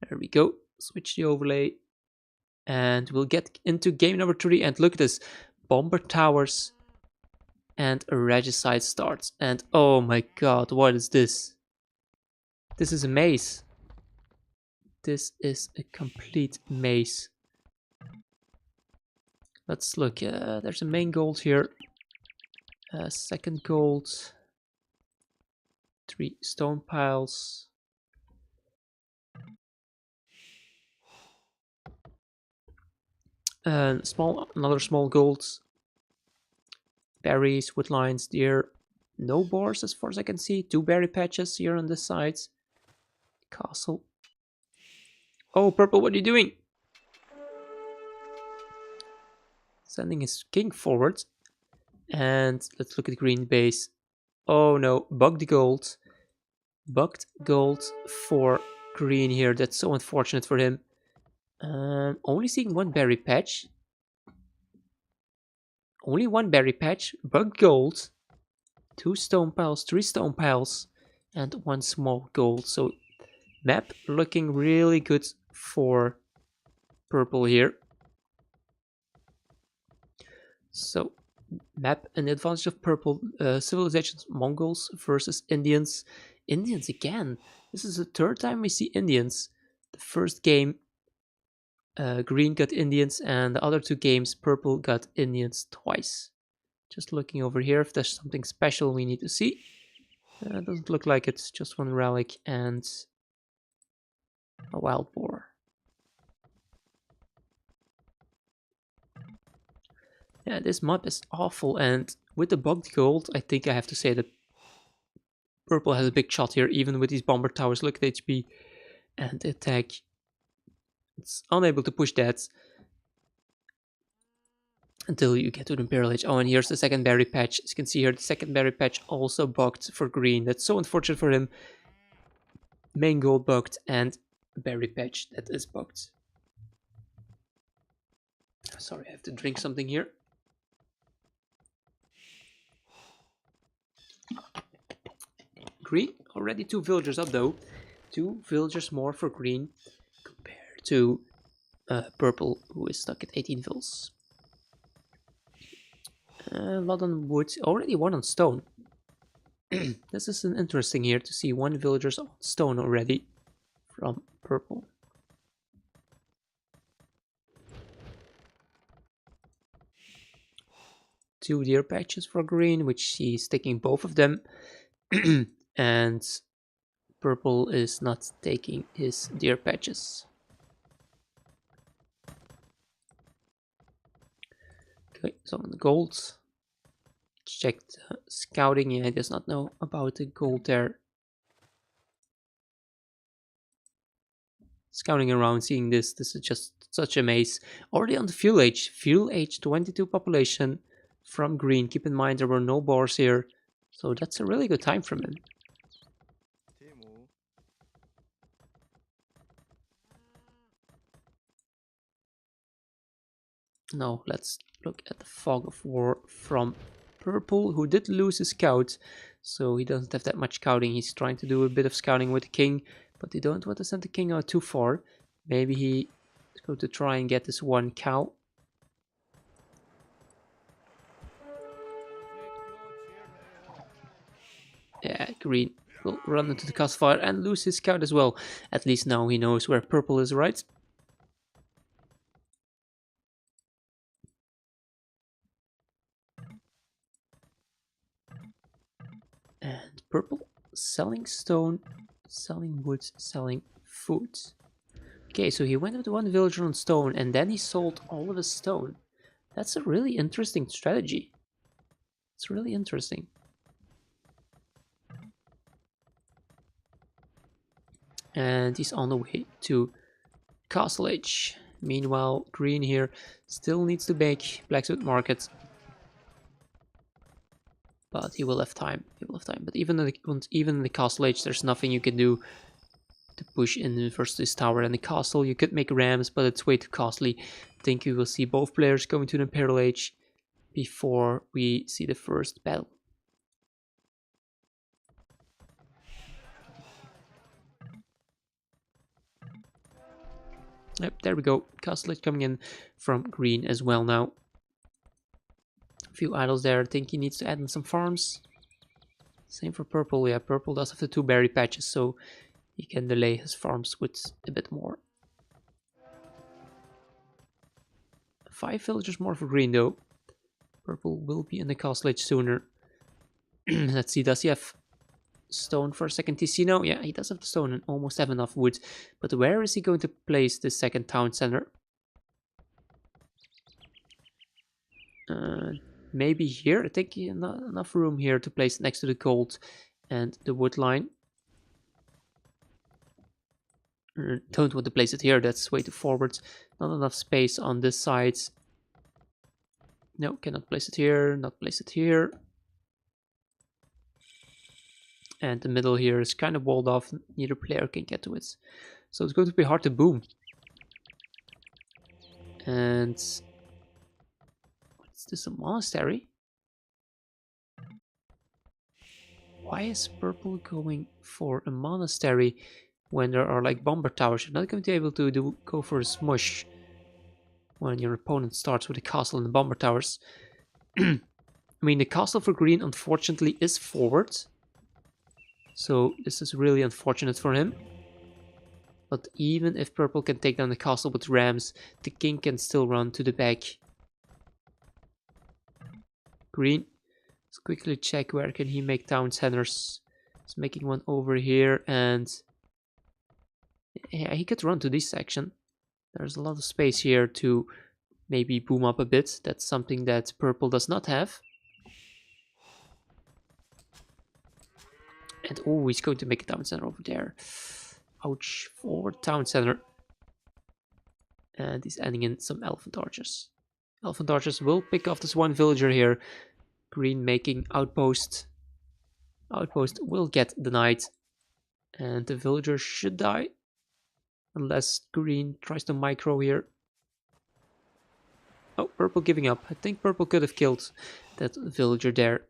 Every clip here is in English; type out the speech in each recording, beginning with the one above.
There we go. Switch the overlay. And we'll get into game number 3. And look at this. Bomber towers and a regicide starts. And oh my god, what is this? This is a maze. This is a complete maze. Let's look. There's a main gold here. Second gold. 3 stone piles. Another small gold. Berries, wood lines, deer. No boars as far as I can see. 2 berry patches here on the sides. Castle. Oh, purple, what are you doing? Sending his king forward. And let's look at green base. Oh no, bugged gold. Bugged gold for green here. That's so unfortunate for him. Only seeing 1 berry patch. Only 1 berry patch. Bugged gold. 2 stone piles, 3 stone piles, and 1 small gold. So map looking really good for purple here. So map and the advantage of purple. Civilizations, Mongols versus Indians. Indians again. This is the 3rd time we see Indians. The first game green got Indians, and the other 2 games purple got Indians twice. Just looking over here if there's something special we need to see. Doesn't look like it's just 1 relic and a wild boar. Yeah, this map is awful, and with the bugged gold, I think I have to say that purple has a big shot here, even with these bomber towers. Look at HP and attack. It's unable to push that until you get to the Imperial Age. Oh, and here's the second berry patch. As you can see here, the second berry patch also bugged for green. That's so unfortunate for him. Main gold bugged and berry patch that is bugged. Sorry, I have to drink something here. Green, already 2 villagers up though. 2 villagers more for green compared to purple, who is stuck at 18 vills. A lot on wood, already 1 on stone. This is an interesting here to see 1 villagers on stone already from purple. Two deer patches for green, which he's taking both of them. And purple is not taking his deer patches. Okay, so on the gold. Check the scouting. Yeah, he does not know about the gold there. Scouting around, seeing this is just such a maze. Already on the fuel age 22 population from green. Keep in mind there were no boars here, so that's a really good time from him. Now let's look at the fog of war from purple, who did lose his scout, so he doesn't have that much scouting. He's trying to do a bit of scouting with the king, but they don't want to send the king out too far. Maybe he's going to try and get this 1 cow. Yeah, green will run into the castle fire and lose his scout as well. At least now he knows where purple is, right? And purple selling stone, selling wood, selling food. Okay, so he went with 1 villager on stone and then he sold all of his stone. That's a really interesting strategy. It's really interesting. And he's on the way to Castle Age. Meanwhile, green here still needs to make blacksmith market. But he will have time. He will have time. But even in the Castle Age, there's nothing you can do to push in versus this tower and the castle. You could make rams, but it's way too costly. I think we will see both players going to the Imperial Age before we see the first battle. Yep, there we go. Castle Age coming in from green as well now. A few idols there. I think he needs to add in some farms. Same for purple. Yeah, purple does have the 2 berry patches, so he can delay his farms with a bit more. 5 villagers more for green though. Purple will be in the castle age sooner. Let's see, does he have stone for a second TC? No, yeah, he does have the stone and almost have enough wood. But where is he going to place the second town center? Maybe here. I think enough room here to place next to the gold and the wood line. Don't want to place it here, that's way too forward. Not enough space on this side. No, cannot place it here, not place it here. And the middle here is kind of walled off, neither player can get to it. So it's going to be hard to boom. And what's this, a monastery? Why is purple going for a monastery when there are like bomber towers? You're not going to be able to go for a smush when your opponent starts with a castle and the bomber towers. I mean, the castle for green unfortunately is forward. So this is really unfortunate for him. But even if purple can take down the castle with rams, the king can still run to the back. Green, let's quickly check where can he make town centers. He's making one over here, and yeah, he could run to this section. There's a lot of space here to maybe boom up a bit. That's something that purple does not have. And oh, he's going to make a town center over there. Ouch, forward town center. And he's adding in some elephant archers. Elephant archers will pick off this one villager here. Green making outpost. Outpost will get denied. And the villager should die. Unless green tries to micro here. Oh, purple giving up. I think purple could have killed that villager there.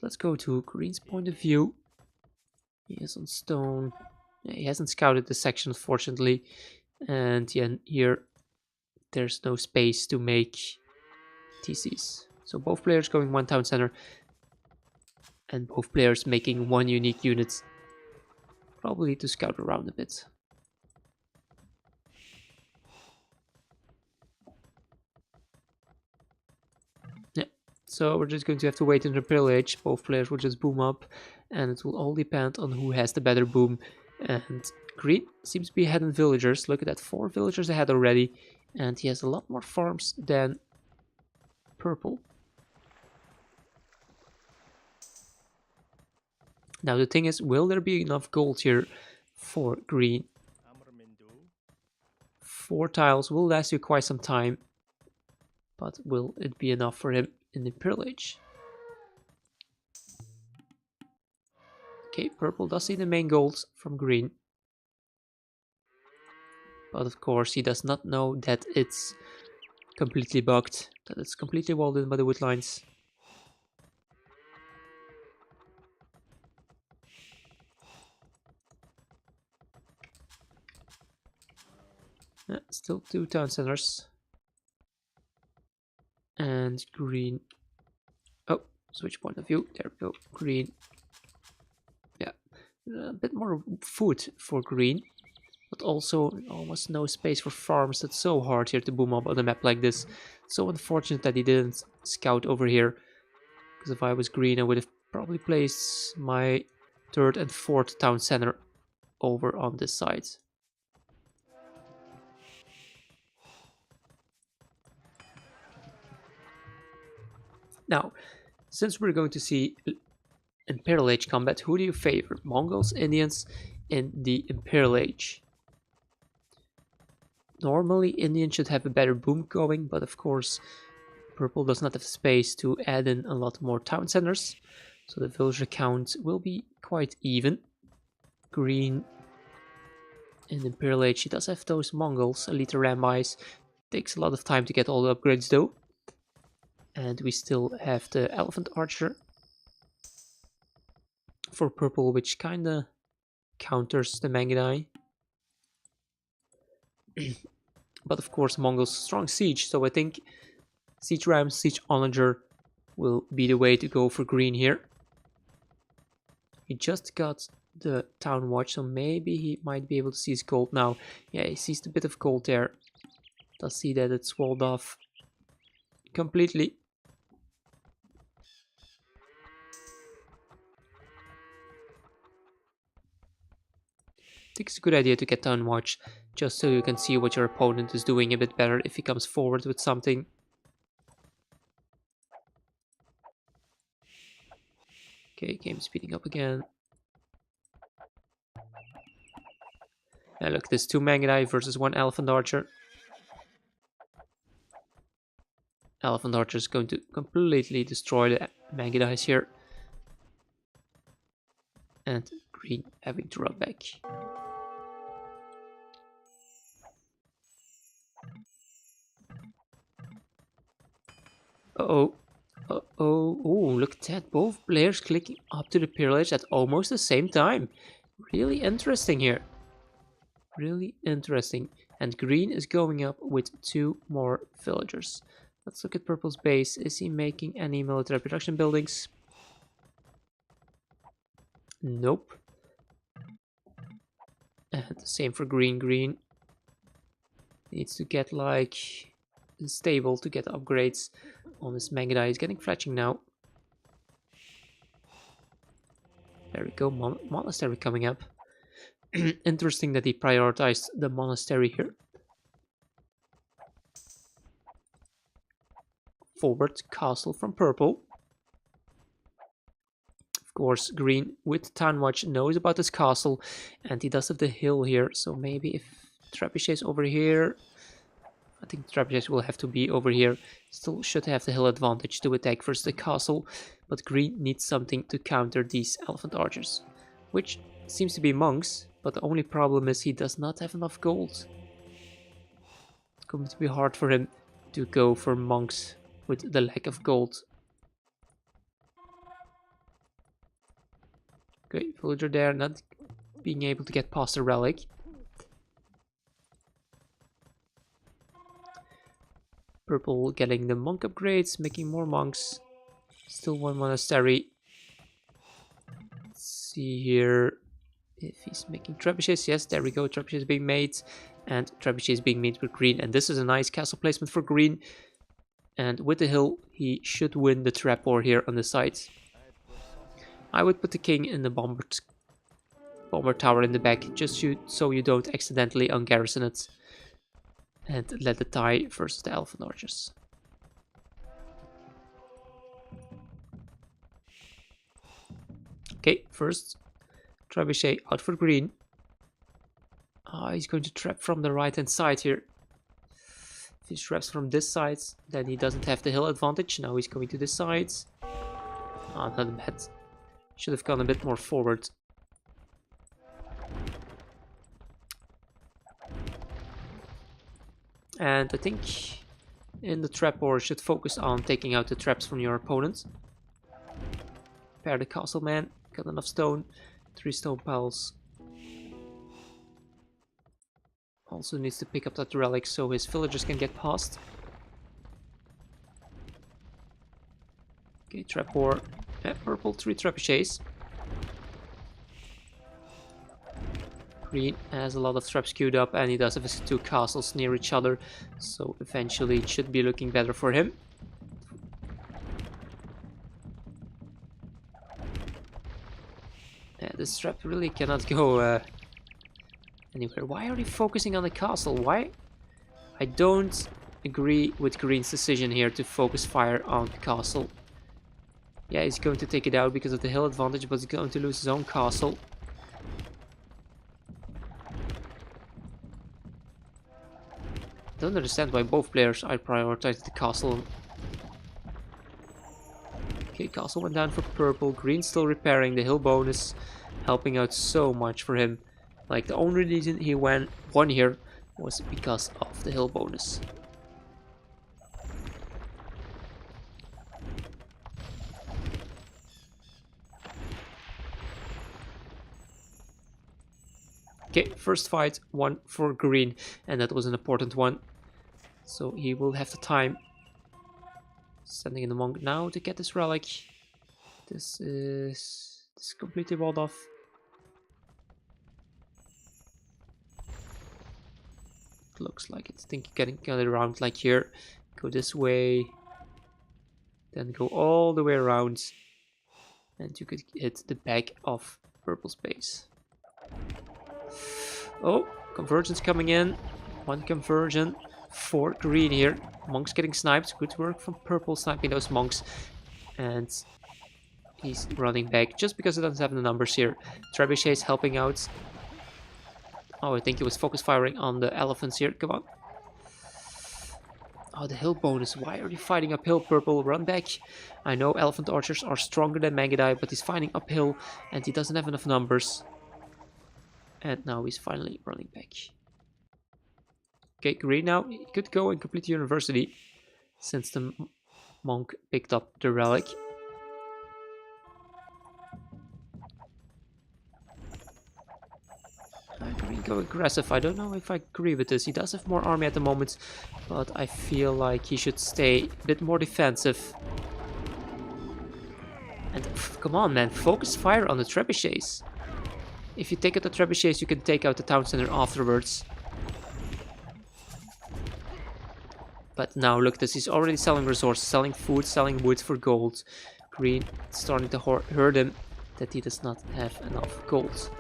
Let's go to green's point of view. He is on stone. He hasn't scouted this section, unfortunately. And yeah, here there's no space to make TCs. So both players going one town center. And both players making one unique unit. Probably need to scout around a bit. Yeah, so we're just going to have to wait in the Imperial Age. Both players will just boom up. And it will all depend on who has the better boom. And green seems to be ahead in villagers. Look at that, 4 villagers ahead already. And he has a lot more farms than purple. Now the thing is, will there be enough gold here for green? 4 tiles will last you quite some time. But will it be enough for him in the Imperial Age? Okay, purple does see the main gold from green. But of course he does not know that it's completely bugged, that it's completely walled in by the wood lines. Still 2 town centers. And green. Oh, switch point of view. There we go. Green. Yeah, a bit more food for green. But also almost no space for farms. It's so hard here to boom up on a map like this. So unfortunate that he didn't scout over here. Because if I was green, I would have probably placed my 3rd and 4th town center over on this side. Now, since we're going to see Imperial Age combat, who do you favor? Mongols, Indians in the Imperial Age? Normally, Indians should have a better boom going, but of course, purple does not have space to add in a lot more town centers, so the villager count will be quite even. Green in Imperial Age, he does have those Mongols, Elite Rambis. Takes a lot of time to get all the upgrades though. And we still have the Elephant Archer for purple, which kinda counters the Mangudai. But of course, Mongols strong siege, so I think Siege Ram, Siege Onager will be the way to go for green here. He just got the town watch, so maybe he might be able to see his gold now. Yeah, he sees a bit of gold there. Does see that it's walled off completely. I think it's a good idea to get town watch, just so you can see what your opponent is doing a bit better if he comes forward with something. Okay, game speeding up again. Yeah, look, there's 2 Mangudai versus 1 Elephant Archer. Elephant Archer is going to completely destroy the Mangudais here. And green having to run back. Uh-oh. Uh-oh. Oh, look at that. Both players clicking up to the pillage at almost the same time. Really interesting here. Really interesting. And green is going up with 2 more villagers. Let's look at purple's base. Is he making any military production buildings? Nope. And the same for green. Green needs to get like stable to get upgrades on his Mangudai. He's getting fletching now. There we go, monastery coming up. Interesting that he prioritized the monastery here. Forward castle from purple. Of course, green with town watch knows about this castle, and he does have the hill here. So maybe if trebuchets over here, I think trebuchets will have to be over here. Still should have the hill advantage to attack versus the castle, but green needs something to counter these elephant archers, which seems to be monks. But the only problem is he does not have enough gold. It's going to be hard for him to go for monks with the lack of gold. Okay, villager there, not being able to get past the relic. Purple getting the monk upgrades, making more monks. Still 1 monastery. Let's see here if he's making trebuchets. Yes, there we go. Trebuchets being made, and trebuchets being made with green. And this is a nice castle placement for green. And with the hill, he should win the trap war here on the sides. I would put the king in the bomber tower in the back, just so you don't accidentally ungarrison it. And let it die versus the elephant archers. Okay, first trebuchet out for green. He's going to trap from the right hand side here. If he traps from this side, then he doesn't have the hill advantage. Now he's going to this side. Not bad. Should have gone a bit more forward. And I think in the trap war should focus on taking out the traps from your opponent. Prepare the castle man. Got enough stone. 3 stone piles. Also needs to pick up that relic so his villagers can get past. Okay, trap war. Purple 3 trebuchets. Green has a lot of traps queued up, and he does have his 2 castles near each other, so eventually it should be looking better for him. Yeah, this trap really cannot go anywhere. Why are they focusing on the castle? Why? I don't agree with green's decision here to focus fire on the castle. Yeah, he's going to take it out because of the hill advantage, but he's going to lose his own castle. Don't understand why both players are prioritized the castle. Okay, castle went down for purple. Green still repairing the hill bonus, helping out so much for him. Like, the only reason he won here was because of the hill bonus. Okay, first fight, one for green, and that was an important one. So he will have the time. Sending in the monk now to get this relic. This is completely walled off. Looks like it's getting around like here. Go this way. Then go all the way around. And you could hit the back of purple space. Oh, convergence coming in. One conversion for green here. Monks getting sniped. Good work from purple sniping those monks. And he's running back just because he doesn't have the numbers here. Trebuchet is helping out. Oh, I think he was focus firing on the elephants here. Come on. Oh, the hill bonus. Why are you fighting uphill, purple? Run back. I know elephant archers are stronger than Mangudai, but he's fighting uphill and he doesn't have enough numbers. And now he's finally running back. Okay, green now. He could go and complete university since the monk picked up the relic. Green go aggressive. I don't know if I agree with this. He does have more army at the moment, but I feel like he should stay a bit more defensive. And come on, man, focus fire on the trebuchets. If you take out the trebuchets, you can take out the town center afterwards. But now look, this he's already selling resources, selling food, selling wood for gold. Green starting to hurt him that he does not have enough gold.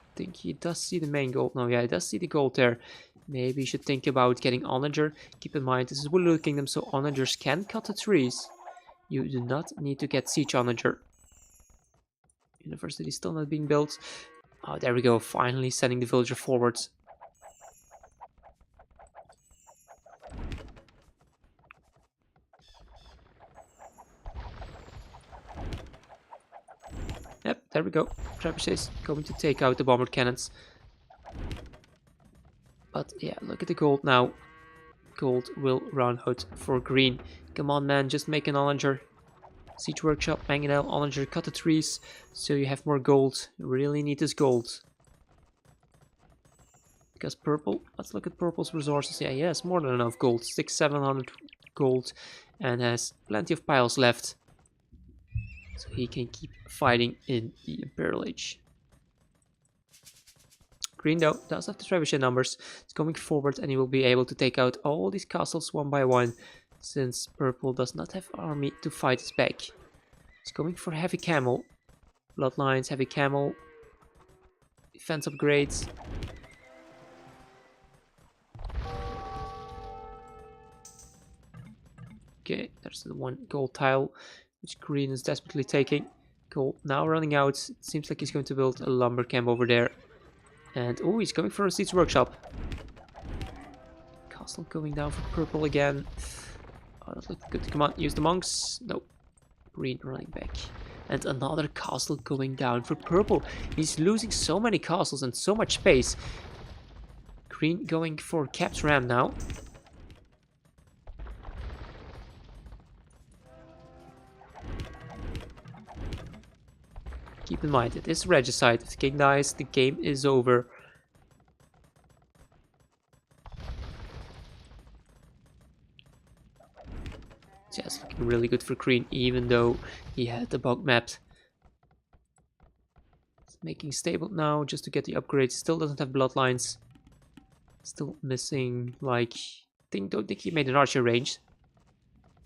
I think he does see the main gold. No, yeah, he does see the gold there. Maybe you should think about getting onager. Keep in mind, this is Woodland Kingdom, so onagers can cut the trees. You do not need to get siege onager. University still not being built. Oh, there we go. Finally sending the villager forward. Yep, there we go. Trebuchets going to take out the bomber cannons. But yeah, look at the gold now. Gold will run out for green. Come on, man, just make an onager. Siege workshop, mangonel, onager, cut the trees so you have more gold. You really need this gold. Because purple, let's look at purple's resources. Yeah, he has more than enough gold. 700 gold and has plenty of piles left. So he can keep fighting in the Imperial Age. Green though does have the trebuchet numbers. It's going forward and he will be able to take out all these castles one by one. Since purple does not have army to fight his back. He's going for heavy camel. Bloodlines, heavy camel. Defense upgrades. Okay, there's the one gold tile, which green is desperately taking. Gold now running out. It seems like he's going to build a lumber camp over there. And oh, he's going for a siege workshop. Castle going down for purple again. Oh, that looked good. Come on, use the monks. Nope. Green running back. And another castle going down for purple. He's losing so many castles and so much space. Green going for capped ram now. Keep in mind, it is regicide. If the king dies, the game is over. Just looking really good for green, even though he had the bug mapped. It's making stable now just to get the upgrades. Still doesn't have bloodlines. Still missing, like, don't think he made an archer range.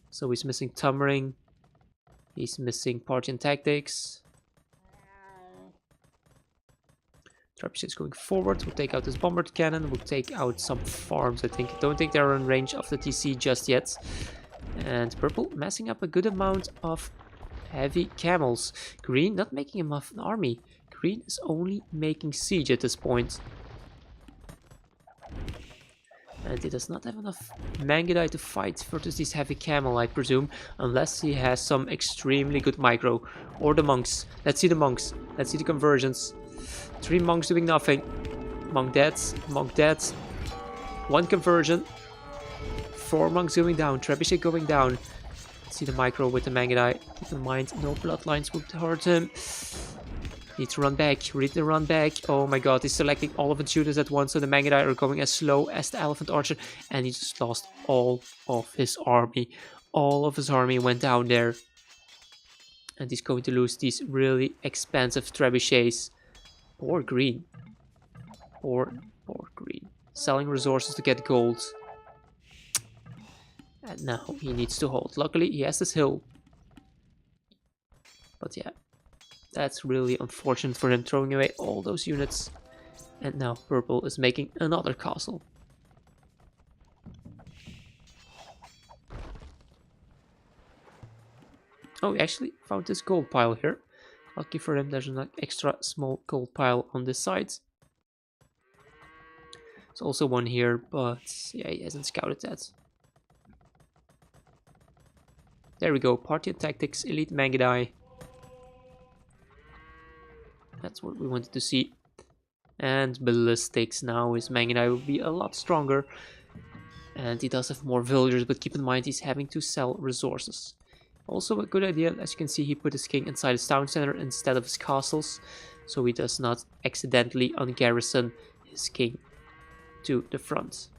So he's missing Tummering. He's missing Parthian tactics. Trebuchet is going forward. We'll take out this bombard cannon. We'll take out some farms, I think. Don't think they're in range of the TC just yet. And purple messing up a good amount of heavy camels. Green not making enough an army. Green is only making siege at this point. And he does not have enough Mangudai to fight versus these heavy camel, I presume. Unless he has some extremely good micro. Or the monks. Let's see the monks. Let's see the conversions. 3 monks doing nothing. Monk dead. Monk dead. 1 conversion. 4 monks going down. Trebuchet going down. see the micro with the Mangudai. Keep in mind, no bloodlines would hurt him. Need to run back. Read the run back. Oh my god, he's selecting all of his units at once, so the Mangudai are going as slow as the Elephant Archer, and he just lost all of his army. All of his army went down there. And he's going to lose these really expensive trebuchets. Poor green. Poor green. Selling resources to get gold. And now he needs to hold. Luckily, he has this hill. But yeah, that's really unfortunate for him, throwing away all those units. And now purple is making another castle. Oh, he actually found this gold pile here. Lucky for him, there's an extra small gold pile on this side. There's also one here, but yeah, he hasn't scouted that. There we go, party tactics, elite Mangudai. That's what we wanted to see. And ballistics, now his Mangudai will be a lot stronger. And he does have more villagers, but keep in mind he's having to sell resources. Also a good idea, as you can see, he put his king inside his town center instead of his castles, so he does not accidentally ungarrison his king to the front.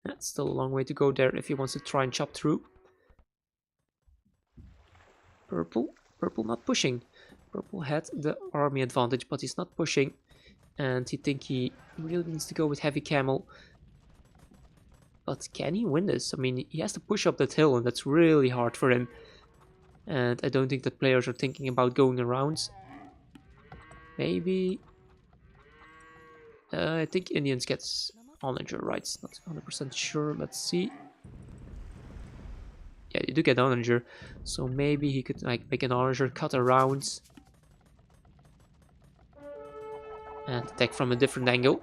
That's still a long way to go there if he wants to try and chop through. Purple not pushing. Purple had the army advantage, but he's not pushing, and he thinks he really needs to go with heavy camel. But can he win this? I mean, he has to push up that hill, and that's really hard for him. And I don't think that players are thinking about going around. Maybe... I think Indians gets onager, right? Not 100% sure. Let's see. Yeah, you do get onager. So maybe he could like make an onager, cut around. And attack from a different angle.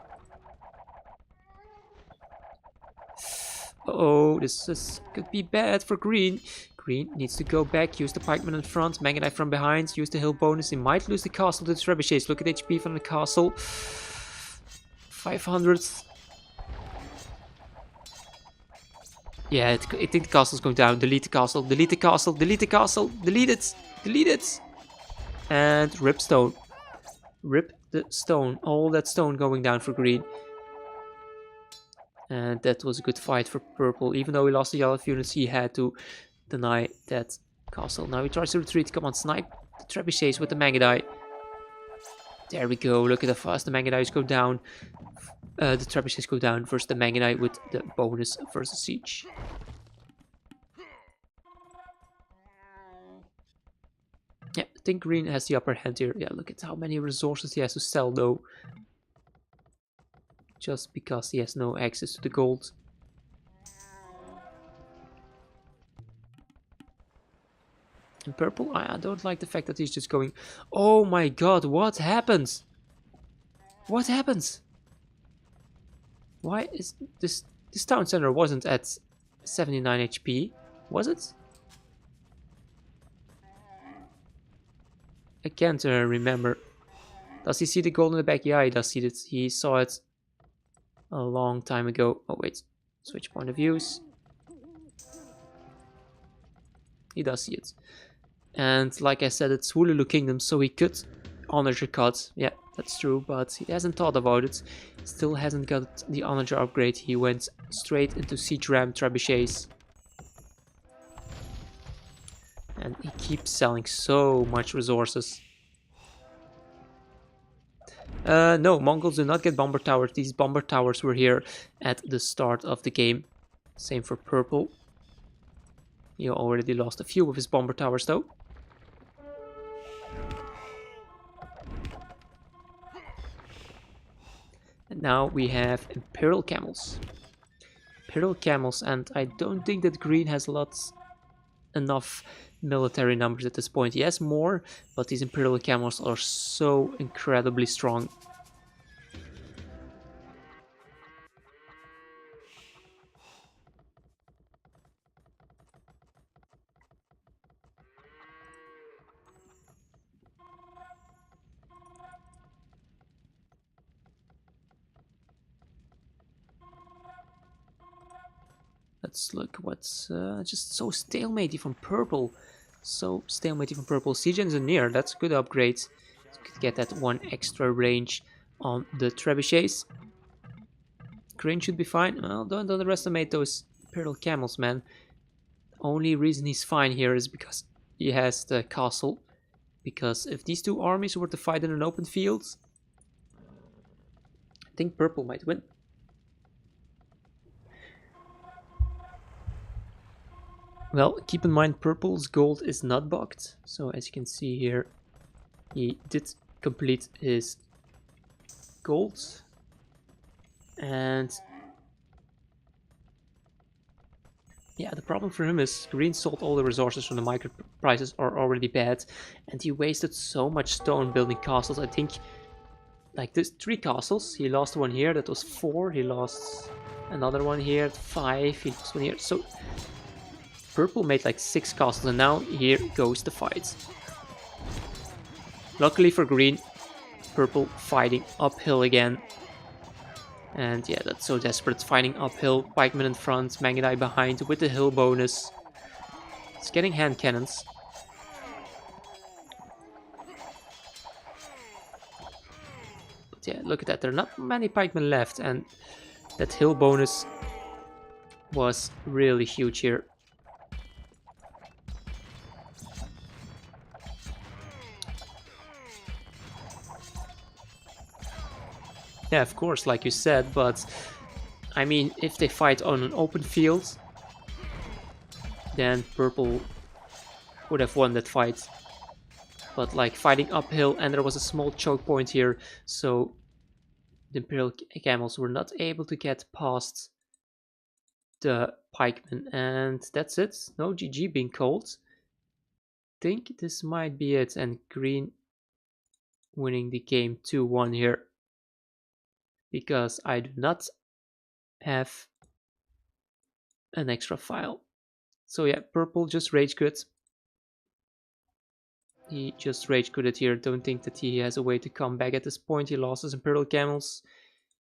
Oh, this could be bad for green. Green needs to go back, use the pikeman in front, Mangudai from behind, use the hill bonus. He might lose the castle to the trebuchets. Look at HP from the castle. 500. Yeah, I think the castle's going down. Delete the castle, delete the castle, delete the castle, delete it, delete it. And rip stone. Rip the stone. All that stone going down for green. And that was a good fight for purple. Even though he lost the yellow units, he had to deny that castle. Now he tries to retreat. Come on, snipe the trebuchets with the Mangudai. There we go. Look at how fast the Mangudais go down. The trebuchets go down versus the Mangudai with the bonus versus siege. Yeah, I think green has the upper hand here. Yeah, look at how many resources he has to sell though. Just because he has no access to the gold. And purple, I don't like the fact that he's just going... Oh my god, what happens? What happens? Why is this town center wasn't at 79 HP, was it? I can't remember. Does he see the gold in the back? Yeah, he does see it. He saw it a long time ago. Oh wait, switch point of views. He does see it. And like I said, it's Woolulu Kingdom, so he could onager cut. Yeah, that's true, but he hasn't thought about it. Still hasn't got the onager upgrade. He went straight into siege ram trebuchets. And he keeps selling so much resources. No, Mongols do not get bomber towers. These bomber towers were here at the start of the game. Same for purple. He already lost a few of his bomber towers though. And now we have Imperial Camels. Imperial Camels, and I don't think that green has enough military numbers at this point. He has more, but these Imperial Camels are so incredibly strong. let's look what's just so stalematy from purple. So stalematy from purple. Siege Engineer, that's a good upgrade. So could get that one extra range on the trebuchets. Green should be fine. Well, don't underestimate those Imperial Camels, man. Only reason he's fine here is because he has the castle. Because if these two armies were to fight in an open field, I think purple might win. Well, keep in mind purple's gold is not bugged. So as you can see here, he did complete his gold. And yeah, the problem for him is green sold all the resources from the micro prices are already bad. And he wasted so much stone building castles. I think like this 3 castles. He lost one here, that was 4. He lost another one here, 5. He lost one here. So purple made like 6 castles, and now here goes the fight. Luckily for green, purple fighting uphill again. And yeah, that's so desperate, fighting uphill. Pikemen in front, Mangudai behind with the hill bonus. It's getting hand cannons. But yeah, look at that, there are not many pikemen left, and that hill bonus was really huge here. Yeah, of course, like you said, but I mean, if they fight on an open field, then purple would have won that fight. But like fighting uphill, and there was a small choke point here, so the Imperial Camels were not able to get past the pikemen, and that's it. No GG being called. Think this might be it, and green winning the game 2-1 here, because I do not have an extra file. So yeah, purple just rage quit. He just rage quitted here. Don't think that he has a way to come back at this point. He lost his Imperial Camels.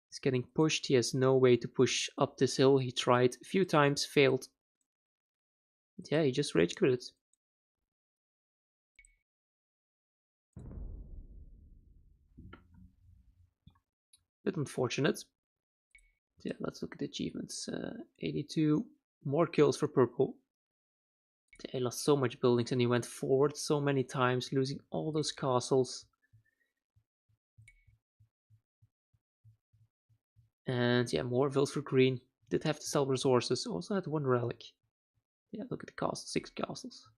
He's getting pushed. He has no way to push up this hill. He tried a few times, failed. But yeah, he just rage quitted. Bit unfortunate. Yeah, let's look at the achievements. 82 more kills for purple. He lost so much buildings and he went forward so many times, losing all those castles. And yeah, more vills for green. Did have to sell resources. Also had 1 relic. Yeah, look at the castle, 6 castles.